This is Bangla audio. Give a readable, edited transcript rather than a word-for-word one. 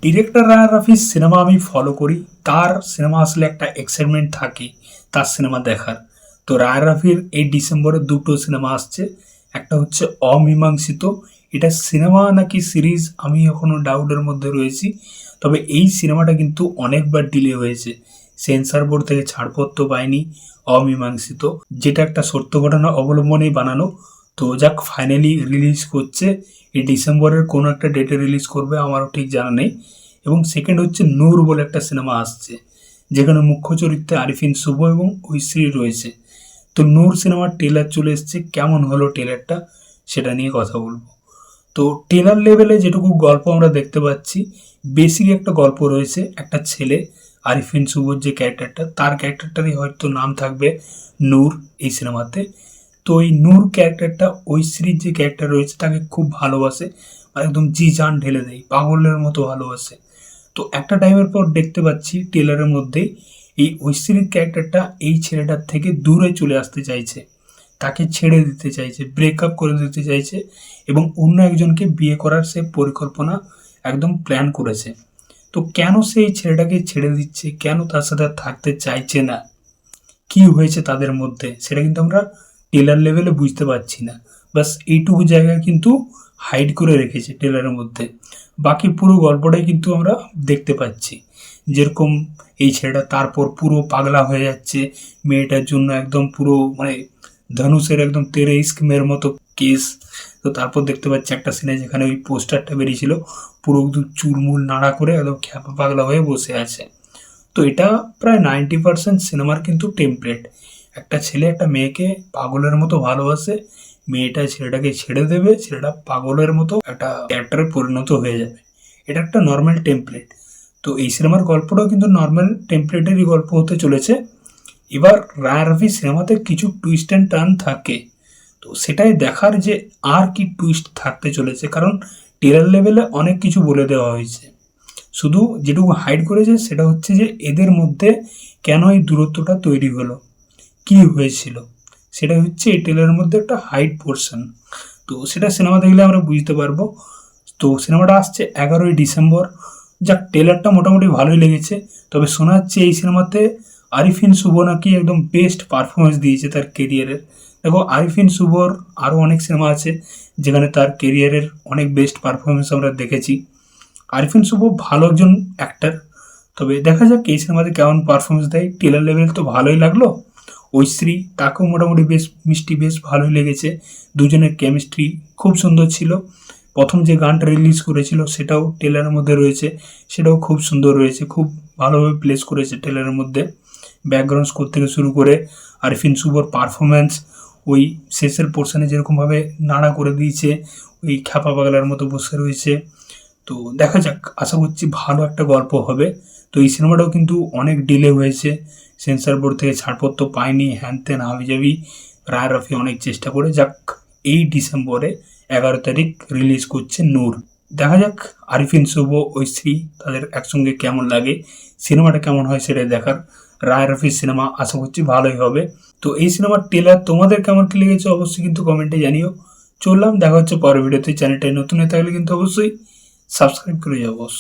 ডিরেক্টর রায়ান রাফির সিনেমা আমি ফলো করি। তার সিনেমা আসলে একটা এক্সাইটমেন্ট থাকে তার সিনেমা দেখার। তো রায়ান রাফির এই ডিসেম্বরে দুটো সিনেমা আসছে। একটা হচ্ছে অমীমাংসিত, এটা সিনেমা নাকি সিরিজ আমি এখনও ডাউটের মধ্যে রয়েছি। তবে এই সিনেমাটা কিন্তু অনেকবার ডিলে হয়েছে, সেন্সর বোর্ড থেকে ছাড়পত্র পায়নি। অমীমাংসিত, যেটা একটা সত্য ঘটনা অবলম্বনেই বানানো। তো যাক, ফাইনালি রিলিজ করছে এই ডিসেম্বরের কোনো একটা ডেটে রিলিজ করবে, আমারও ঠিক জানা নেই। এবং সেকেন্ড হচ্ছে নূর বলে একটা সিনেমা আসছে, যেখানে মুখ্য চরিত্রে আরিফিন শুভ এবং ঐশ্রী রয়েছে। তো নূর সিনেমার ট্রেলার চলে এসছে, কেমন হলো ট্রেলারটা সেটা নিয়ে কথা বলবো। তো ট্রেলার লেভেলে যেটুকু গল্প আমরা দেখতে পাচ্ছি, বেসিক একটা গল্প রয়েছে। একটা ছেলে, আরিফিন শুভর যে ক্যারেক্টারটা, তার ক্যারেক্টারটারই হয়তো নাম থাকবে নূর এই সিনেমাতে। তো এই নূর ক্যারেক্টারটা ঐশ্রীর যে ক্যারেক্টার রয়েছে তাকে খুব ভালোবাসে, মানে একদম জি জান ঢেলে দেয়, পাগলের মতো ভালোবাসে। তো একটা টাইমের পর দেখতে পাচ্ছি টেলারের মধ্যে এই ঐশ্বরিক ক্যারেক্টারটা এই ছেলেটার থেকে দূরে চলে আসতে চাইছে, তাকে ছেড়ে দিতে চাইছে, ব্রেকআপ করে দিতে চাইছে এবং অন্য একজনকে বিয়ে করার সে পরিকল্পনা একদম প্ল্যান করেছে। তো কেন সে এই ছেলেটাকে ছেড়ে দিচ্ছে, কেন তার সাথে আর থাকতে চাইছে না, কি হয়েছে তাদের মধ্যে, সেটা কিন্তু আমরা টেলার লেভেলে বুঝতে পারছি না। বাস এইটুকু জায়গায় কিন্তু হাইড করে রেখেছে টেলারের মধ্যে। বাকি পুরো গল্পটাই কিন্তু আমরা দেখতে পাচ্ছি। যেরকম এই ছেলেটা তারপর পুরো পাগলা হয়ে যাচ্ছে মেয়েটার জন্য, একদম পুরো মানে ধনুষের একদম 13 মেয়ের মতো কেস। তো তারপর দেখতে পাচ্ছি একটা সিনে যেখানে ওই পোস্টারটা বেরিয়েছিল, পুরো একদম চুলমুল নাড়া করে একদম খ্যাপা পাগলা হয়ে বসে আছে। তো এটা প্রায় 90% সিনেমার কিন্তু টেমপ্লেট। একটা ছেলে একটা মেয়েকে পাগলের মতো ভালোবাসে, মেয়েটা ছেলেটাকে ছেড়ে দেবে, ছেলেটা পাগলের মতো একটা ক্যারেক্টারে পরিণত হয়ে যাবে। এটা একটা নর্মাল টেমপ্লেট। তো এই সিনেমার গল্পটাও কিন্তু নর্মাল টেমপ্লেটেরই গল্প হতে চলেছে। এবার রায় রফি সিনেমাতে কিছু টুইস্ট অ্যান্ড টার্ন থাকে, তো সেটাই দেখার যে আর কি টুইস্ট থাকতে চলেছে, কারণ টেরার লেভেলে অনেক কিছু বলে দেওয়া হয়েছে। শুধু যেটুকু হাইড করেছে সেটা হচ্ছে যে এদের মধ্যে কেন এই দূরত্বটা তৈরি হলো, কি হয়েছিল, সেটা হচ্ছে এই ট্রেলারের মধ্যে একটা হাইড পোর্শন। তো সেটা সিনেমা দেখলে আমরা বুঝতে পারবো। তো সিনেমাটা আসছে 11ই ডিসেম্বর। যাক, ট্রেলারটা মোটামুটি ভালোই লেগেছে। তবে শোনা যাচ্ছে এই সিনেমাতে আরিফিন শুভ নাকি একদম বেস্ট পারফরমেন্স দিয়েছে তার কেরিয়ারের। দেখো, আরিফিন শুভর আরও অনেক সিনেমা আছে যেখানে তার কেরিয়ারের অনেক বেস্ট পারফরমেন্স আমরা দেখেছি। আরিফিন শুভ ভালো একজন অ্যাক্টার। তবে দেখা যাক এই সিনেমাতে কেমন পারফরমেন্স দেয়। টেলার লেভেল তো ভালোই লাগলো। ঐশ্রী, তাকেও মোটামুটি বেশ মিষ্টি, বেশ ভালোই লেগেছে। দুজনের কেমিস্ট্রি খুব সুন্দর ছিল। প্রথম যে গানটা রিলিজ করেছিল সেটাও টেলারের মধ্যে রয়েছে, সেটাও খুব সুন্দর রয়েছে, খুব ভালোভাবে প্লেস করেছে টেলারের মধ্যে। ব্যাকগ্রাউন্ড স্কোর থেকে শুরু করে আরিফিন শুভর পারফরমেন্স, ওই শেষের পোর্শনে যেরকমভাবে নাড়া করে দিয়েছে, ওই খ্যাপা পাগলার মতো বসে রয়েছে। তো দেখা যাক, আশা করছি ভালো একটা গল্প হবে। তো এই সিনেমাটাও কিন্তু অনেক ডিলে হয়েছে, সেন্সর বোর্ড থেকে ছাড়পত্র পায়নি, হ্যান ত্যান হাবিজাবি। রায় রফি অনেক চেষ্টা করে, যাক এই ডিসেম্বরে 11 তারিখ রিলিজ করছে নূর। দেখা যাক আরিফিন শুভ, ঐশ্রী তাদের একসঙ্গে কেমন লাগে, সিনেমাটা কেমন হয় সেটাই দেখার। রায় রফির সিনেমা আশা করছি ভালোই হবে। তো এই সিনেমার ট্রেলার তোমাদের কেমন কি লেগেছে অবশ্যই কিন্তু কমেন্টে জানিও। চললাম, দেখা হচ্ছে পরের ভিডিওতে। চ্যানেলটাই নতুন হয়ে থাকলে কিন্তু অবশ্যই সাবস্ক্রাইব করে যাও বস।